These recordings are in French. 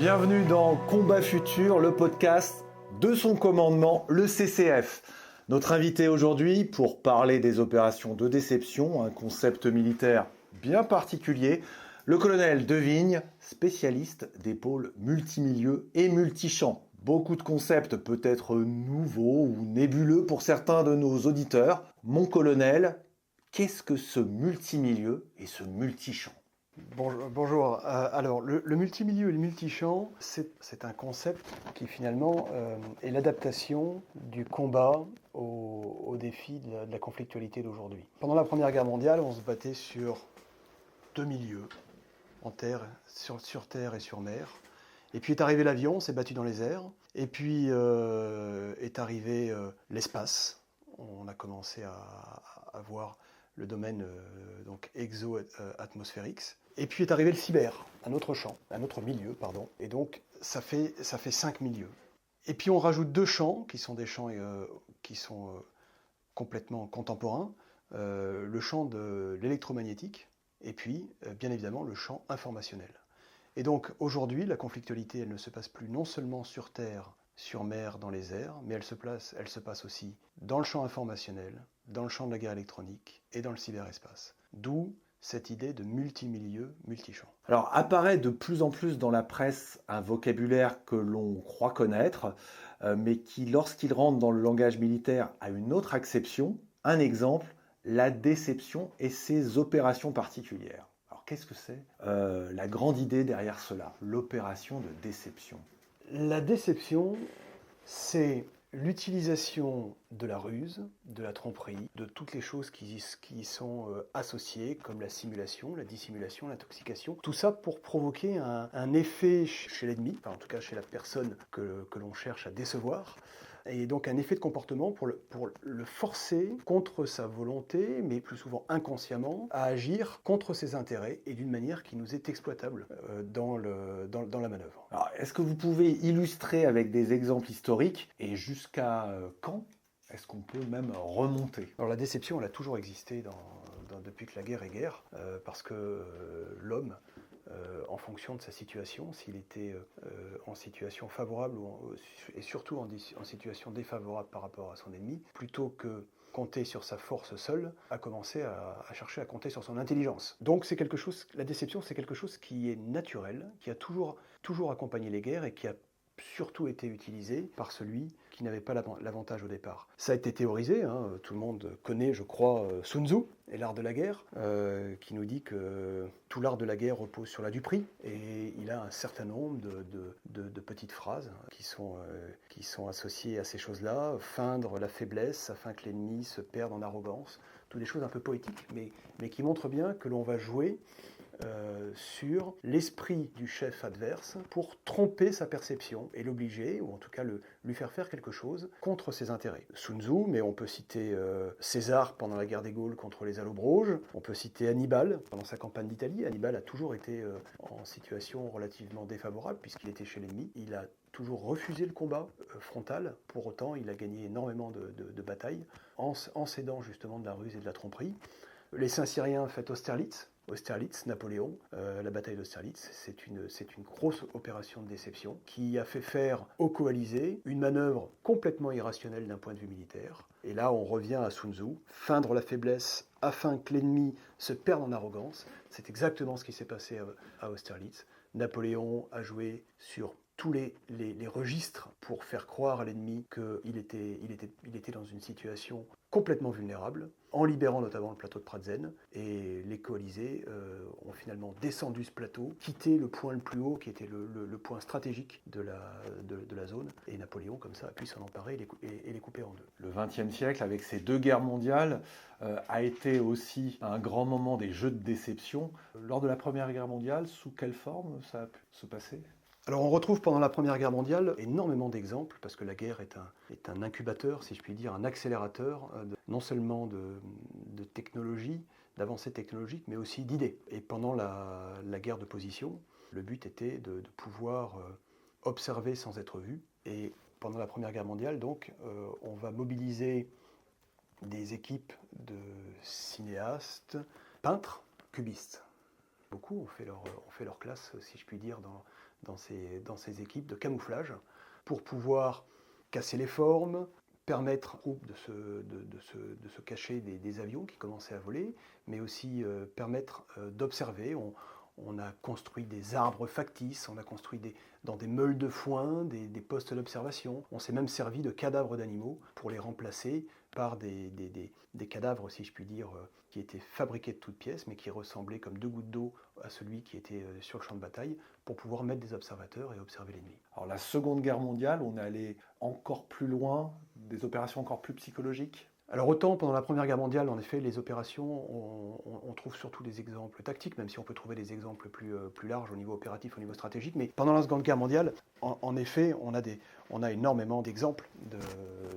Bienvenue dans Combat Futur, le podcast de son commandement, le CCF. Notre invité aujourd'hui pour parler des opérations de déception, un concept militaire bien particulier, le colonel Devigne, spécialiste des pôles multimilieux et multichamps. Beaucoup de concepts peut-être nouveaux ou nébuleux pour certains de nos auditeurs. Mon colonel, qu'est-ce que ce multimilieu et ce multichamp ? Bonjour. Alors, le multimilieu et le multichamp, c'est un concept qui finalement est l'adaptation du combat aux défis de la conflictualité d'aujourd'hui. Pendant la Première Guerre mondiale, on se battait sur deux milieux, en terre, sur terre et sur mer. Et puis est arrivé l'avion, on s'est battu dans les airs. Et puis est arrivé l'espace. On a commencé à voir le domaine donc exo-atmosphérique. Et puis est arrivé le cyber, un autre champ, un autre milieu, pardon. Et donc ça fait 5 milieux. Et puis on rajoute deux champs qui sont des champs qui sont complètement contemporains. Le champ de l'électromagnétique et puis bien évidemment le champ informationnel. Et donc aujourd'hui la conflictualité elle ne se passe plus non seulement sur terre, sur mer, dans les airs, mais elle se passe aussi dans le champ informationnel, dans le champ de la guerre électronique et dans le cyberespace. D'où cette idée de multimilieu, multichamp. Alors apparaît de plus en plus dans la presse un vocabulaire que l'on croit connaître, mais qui, lorsqu'il rentre dans le langage militaire, a une autre acception. Un exemple, la déception et ses opérations particulières. Alors qu'est-ce que c'est la grande idée derrière cela, l'opération de déception? La déception, c'est l'utilisation de la ruse, de la tromperie, de toutes les choses qui y sont associées, comme la simulation, la dissimulation, l'intoxication. Tout ça pour provoquer un effet chez l'ennemi, enfin en tout cas chez la personne que l'on cherche à décevoir, et donc un effet de comportement pour le forcer contre sa volonté, mais plus souvent inconsciemment, à agir contre ses intérêts et d'une manière qui nous est exploitable dans la manœuvre. Alors, est-ce que vous pouvez illustrer avec des exemples historiques et jusqu'à quand est-ce qu'on peut même remonter? Alors la déception, elle a toujours existé depuis que la guerre est guerre, parce que l'homme, en fonction de sa situation, s'il était en situation favorable et surtout en situation défavorable par rapport à son ennemi, plutôt que compter sur sa force seule, a commencé à chercher à compter sur son intelligence. Donc la déception, c'est quelque chose qui est naturel, qui a toujours accompagné les guerres et qui a surtout été utilisé par celui qui n'avait pas l'avantage au départ. Ça a été théorisé, tout le monde connaît, je crois, Sun Tzu et l'art de la guerre, qui nous dit que tout l'art de la guerre repose sur la duperie, et il a un certain nombre de petites phrases qui sont associées à ces choses-là, feindre la faiblesse afin que l'ennemi se perde en arrogance, toutes des choses un peu poétiques, mais qui montrent bien que l'on va jouer sur l'esprit du chef adverse pour tromper sa perception et l'obliger, ou en tout cas lui faire faire quelque chose contre ses intérêts. Sun Tzu, mais on peut citer César pendant la guerre des Gaules contre les Allobroges, on peut citer Hannibal pendant sa campagne d'Italie. Hannibal a toujours été en situation relativement défavorable puisqu'il était chez l'ennemi. Il a toujours refusé le combat frontal, pour autant il a gagné énormément de batailles en s'aidant justement de la ruse et de la tromperie. Les Saint-Cyriens fêtent Austerlitz, Napoléon, la bataille d'Austerlitz, c'est une grosse opération de déception qui a fait faire aux coalisés une manœuvre complètement irrationnelle d'un point de vue militaire. Et là, on revient à Sun Tzu, feindre la faiblesse afin que l'ennemi se perde en arrogance. C'est exactement ce qui s'est passé à Austerlitz. Napoléon a joué sur tous les registres pour faire croire à l'ennemi qu'il était dans une situation complètement vulnérable, en libérant notamment le plateau de Pratzen. Et les coalisés ont finalement descendu ce plateau, quitté le point le plus haut, qui était le point stratégique de la zone. Et Napoléon, comme ça, a pu s'en emparer et les couper en deux. Le XXe siècle, avec ces deux guerres mondiales, a été aussi un grand moment des jeux de déception. Lors de la Première Guerre mondiale, sous quelle forme ça a pu se passer ? Alors on retrouve pendant la Première Guerre mondiale énormément d'exemples, parce que la guerre est un incubateur, si je puis dire, un accélérateur, non seulement de technologie, d'avancées technologiques, mais aussi d'idées. Et pendant la guerre de position, le but était de pouvoir observer sans être vu. Et pendant la Première Guerre mondiale, donc, on va mobiliser des équipes de cinéastes, peintres, cubistes. Beaucoup ont fait leur classe, si je puis dire, dans ces équipes de camouflage pour pouvoir casser les formes, permettre aux troupes de se cacher des avions qui commençaient à voler, mais aussi permettre d'observer. On a construit des arbres factices, on a construit dans des meules de foin des postes d'observation. On s'est même servi de cadavres d'animaux pour les remplacer par des cadavres, si je puis dire, qui étaient fabriqués de toutes pièces, mais qui ressemblaient comme 2 gouttes d'eau à celui qui était sur le champ de bataille, pour pouvoir mettre des observateurs et observer l'ennemi. Alors la Seconde Guerre mondiale, on est allé encore plus loin, des opérations encore plus psychologiques. Alors autant pendant la Première Guerre mondiale, en effet, les opérations, on trouve surtout des exemples tactiques, même si on peut trouver des exemples plus larges au niveau opératif, au niveau stratégique. Mais pendant la Seconde Guerre mondiale, en effet, on a énormément d'exemples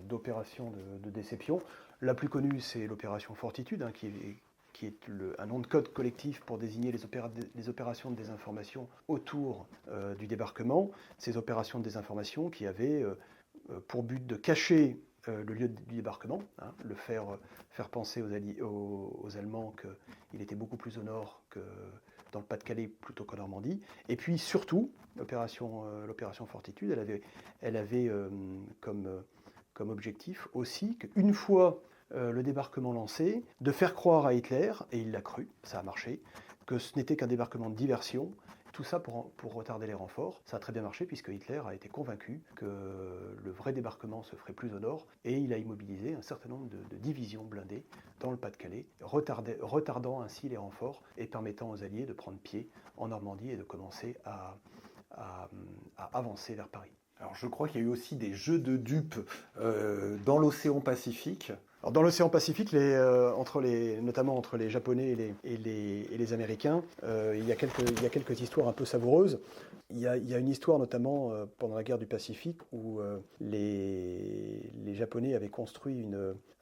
d'opérations de déception. La plus connue, c'est l'opération Fortitude, qui est un nom de code collectif pour désigner les opérations de désinformation autour du débarquement. Ces opérations de désinformation qui avaient pour but de cacher le lieu du débarquement, faire penser aux Allemands qu'il était beaucoup plus au nord que dans le Pas-de-Calais plutôt qu'en Normandie. Et puis surtout, l'opération Fortitude, elle avait comme objectif aussi qu'une fois le débarquement lancé, de faire croire à Hitler, et il l'a cru, ça a marché, que ce n'était qu'un débarquement de diversion. Tout ça pour retarder les renforts. Ça a très bien marché puisque Hitler a été convaincu que le vrai débarquement se ferait plus au nord et il a immobilisé un certain nombre de divisions blindées dans le Pas-de-Calais, retardant ainsi les renforts et permettant aux Alliés de prendre pied en Normandie et de commencer à avancer vers Paris. Alors je crois qu'il y a eu aussi des jeux de dupes dans l'océan Pacifique. Alors dans l'océan Pacifique, notamment entre les Japonais et les Américains, il y a quelques histoires un peu savoureuses. Il y a une histoire notamment pendant la guerre du Pacifique où les Japonais avaient construit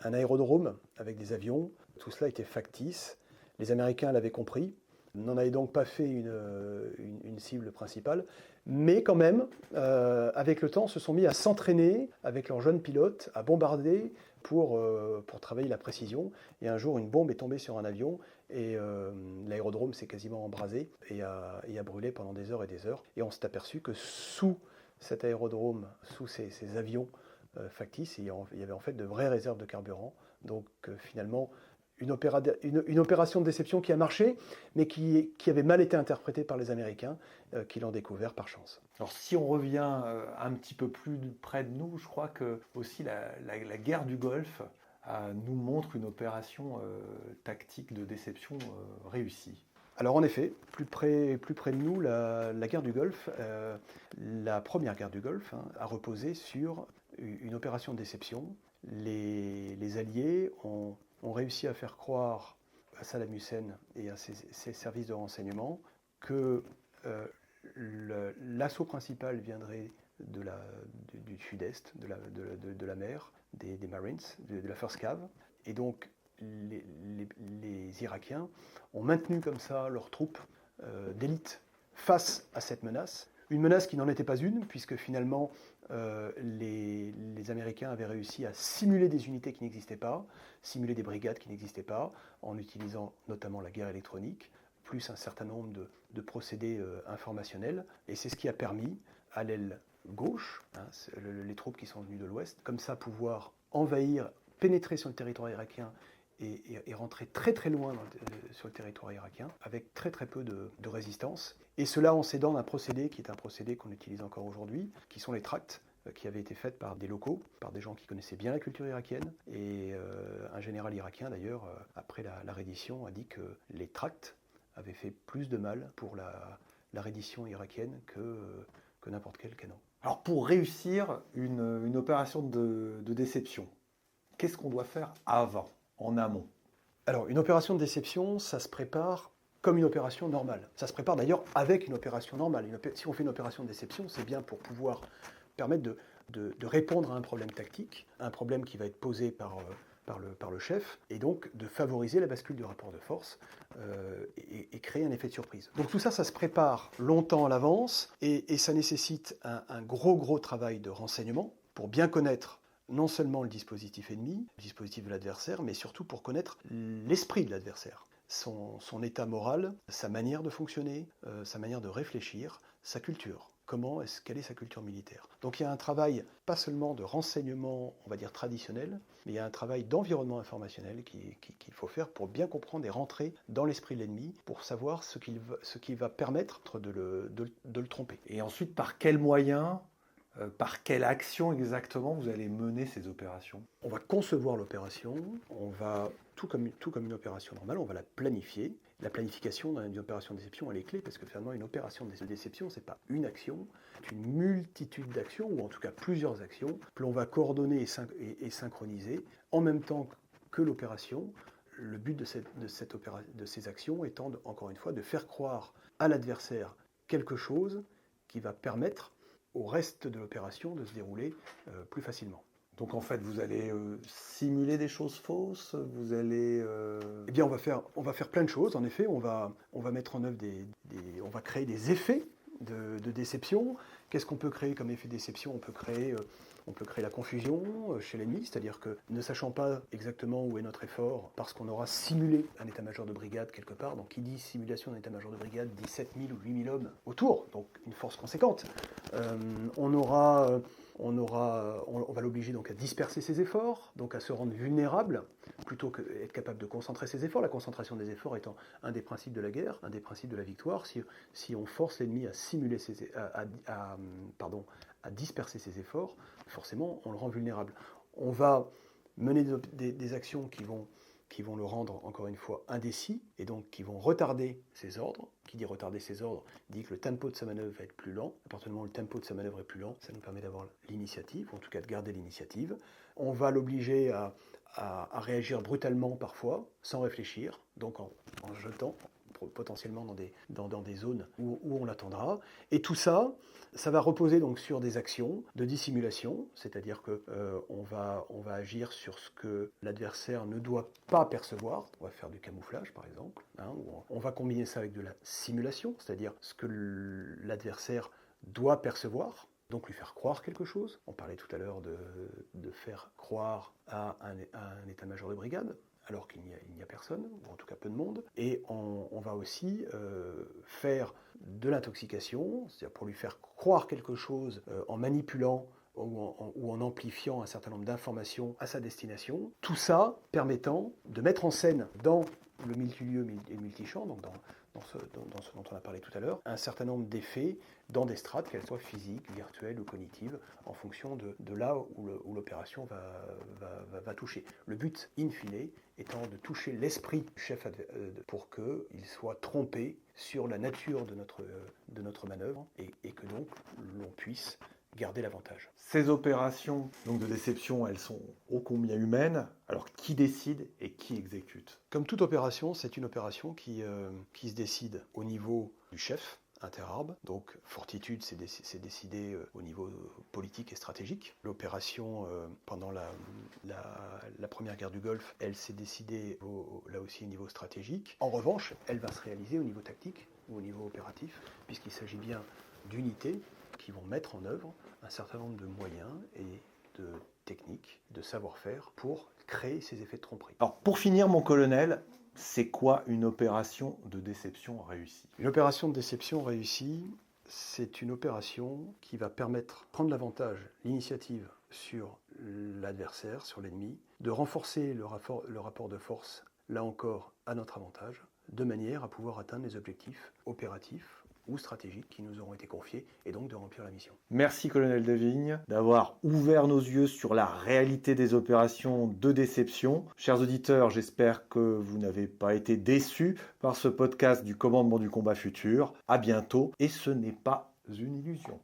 un aérodrome avec des avions. Tout cela était factice. Les Américains l'avaient compris, n'en avaient donc pas fait une cible principale. Mais quand même, avec le temps, se sont mis à s'entraîner avec leurs jeunes pilotes, à bombarder pour travailler la précision. Et un jour, une bombe est tombée sur un avion et l'aérodrome s'est quasiment embrasé et a brûlé pendant des heures et des heures. Et on s'est aperçu que sous cet aérodrome, sous ces avions factices, il y avait en fait de vraies réserves de carburant. Donc finalement, une opération de déception qui a marché, mais qui avait mal été interprétée par les Américains, qui l'ont découvert par chance. Alors si on revient un petit peu plus près de nous, je crois que aussi la guerre du Golfe nous montre une opération tactique de déception réussie. Alors en effet, plus près de nous, la guerre du Golfe, la première guerre du Golfe, a reposé sur une opération de déception. Les Alliés ont réussi à faire croire à Saddam Hussein et à ses services de renseignement que l'assaut principal viendrait du sud-est, de la mer, des Marines, de la First Cav. Et donc les Irakiens ont maintenu comme ça leurs troupes d'élite face à cette menace. Une menace qui n'en était pas une, puisque finalement les Américains avaient réussi à simuler des unités qui n'existaient pas, simuler des brigades qui n'existaient pas, en utilisant notamment la guerre électronique, plus un certain nombre de procédés informationnels. Et c'est ce qui a permis à l'aile gauche, les troupes qui sont venues de l'ouest, comme ça pouvoir envahir, pénétrer sur le territoire irakien et rentrer très très loin sur le territoire irakien, avec très très peu de résistance. Et cela en s'aidant d'un procédé qui est un procédé qu'on utilise encore aujourd'hui, qui sont les tracts, qui avaient été faits par des locaux, par des gens qui connaissaient bien la culture irakienne. Et un général irakien d'ailleurs, après la reddition, a dit que les tracts avaient fait plus de mal pour la reddition irakienne que n'importe quel canon. Alors pour réussir une opération de déception, qu'est-ce qu'on doit faire avant, en amont? Alors une opération de déception, ça se prépare comme une opération normale. Ça se prépare d'ailleurs avec une opération normale. Si on fait une opération de déception, c'est bien pour pouvoir permettre de répondre à un problème tactique, un problème qui va être posé par le chef, et donc de favoriser la bascule du rapport de force et créer un effet de surprise. Donc tout ça, ça se prépare longtemps à l'avance, et ça nécessite un gros travail de renseignement pour bien connaître non seulement le dispositif ennemi, le dispositif de l'adversaire, mais surtout pour connaître l'esprit de l'adversaire, son état moral, sa manière de fonctionner, sa manière de réfléchir, sa culture. quelle est sa culture militaire. Donc il y a un travail, pas seulement de renseignement, on va dire traditionnel, mais il y a un travail d'environnement informationnel qu'il faut faire pour bien comprendre et rentrer dans l'esprit de l'ennemi, pour savoir ce qui va permettre de le tromper. Et ensuite, par quels moyens, par quelle action exactement vous allez mener ces opérations? On va concevoir l'opération, tout comme une opération normale, on va la planifier. La planification dans une opération de déception, elle est clé, parce que finalement, une opération de déception, ce n'est pas une action, c'est une multitude d'actions, ou en tout cas plusieurs actions, que l'on va coordonner et synchroniser en même temps que l'opération. Le but de ces actions étant, encore une fois, de faire croire à l'adversaire quelque chose qui va permettre au reste de l'opération de se dérouler plus facilement. Donc en fait, vous allez simuler des choses fausses, vous allez... Eh bien, on va faire plein de choses. En effet, on va mettre en œuvre on va créer des effets de déception. Qu'est-ce qu'on peut créer comme effet de déception? On peut créer la confusion chez l'ennemi, c'est-à-dire que ne sachant pas exactement où est notre effort, parce qu'on aura simulé un état-major de brigade quelque part, donc qui dit simulation d'un état-major de brigade dit 7000 ou 8000 hommes autour, donc une force conséquente. On va l'obliger donc à disperser ses efforts, donc à se rendre vulnérable, plutôt qu'être capable de concentrer ses efforts. La concentration des efforts étant un des principes de la guerre, un des principes de la victoire. Si on force l'ennemi à simuler à disperser ses efforts, forcément on le rend vulnérable. On va mener des actions qui vont le rendre, encore une fois, indécis, et donc qui vont retarder ses ordres. Qui dit retarder ses ordres dit que le tempo de sa manœuvre va être plus lent. À partir du moment où le tempo de sa manœuvre est plus lent, ça nous permet d'avoir l'initiative, ou en tout cas de garder l'initiative. On va l'obliger à réagir brutalement parfois, sans réfléchir, donc en jetant potentiellement dans des zones où on l'attendra. Et tout ça, ça va reposer donc sur des actions de dissimulation, c'est-à-dire qu'on va agir sur ce que l'adversaire ne doit pas percevoir. On va faire du camouflage, par exemple. On va combiner ça avec de la simulation, c'est-à-dire ce que l'adversaire doit percevoir, donc lui faire croire quelque chose. On parlait tout à l'heure de faire croire à un état-major de brigade, alors qu'il n'y a personne, ou en tout cas peu de monde. Et on va aussi faire de l'intoxication, c'est-à-dire pour lui faire croire quelque chose en manipulant ou en amplifiant un certain nombre d'informations à sa destination. Tout ça permettant de mettre en scène dans le multilieu et le multichamp, donc dans ce dont on a parlé tout à l'heure, un certain nombre d'effets dans des strates, qu'elles soient physiques, virtuelles ou cognitives, en fonction de là où l'opération va toucher. Le but, in fine, étant de toucher l'esprit du chef pour qu'il soit trompé sur la nature de notre manœuvre et que donc l'on puisse garder l'avantage. Ces opérations donc de déception, elles sont ô combien humaines. Alors qui décide et qui exécute? Comme toute opération, c'est une opération qui se décide au niveau du chef interarmes. Donc fortitude, c'est décidé au niveau politique et stratégique. L'opération pendant la première guerre du Golfe, elle s'est décidée là aussi au niveau stratégique. En revanche, elle va se réaliser au niveau tactique ou au niveau opératif, puisqu'il s'agit bien d'unités qui vont mettre en œuvre un certain nombre de moyens et de techniques, de savoir-faire pour créer ces effets de tromperie. Alors pour finir, mon colonel, c'est quoi une opération de déception réussie? Une opération de déception réussie, c'est une opération qui va permettre de prendre l'avantage, l'initiative sur l'adversaire, sur l'ennemi, de renforcer le rapport de force, là encore, à notre avantage, de manière à pouvoir atteindre les objectifs opératifs ou stratégiques qui nous auront été confiés et donc de remplir la mission. Merci colonel Devigne d'avoir ouvert nos yeux sur la réalité des opérations de déception. Chers auditeurs, j'espère que vous n'avez pas été déçus par ce podcast du commandement du combat futur. À bientôt et ce n'est pas une illusion.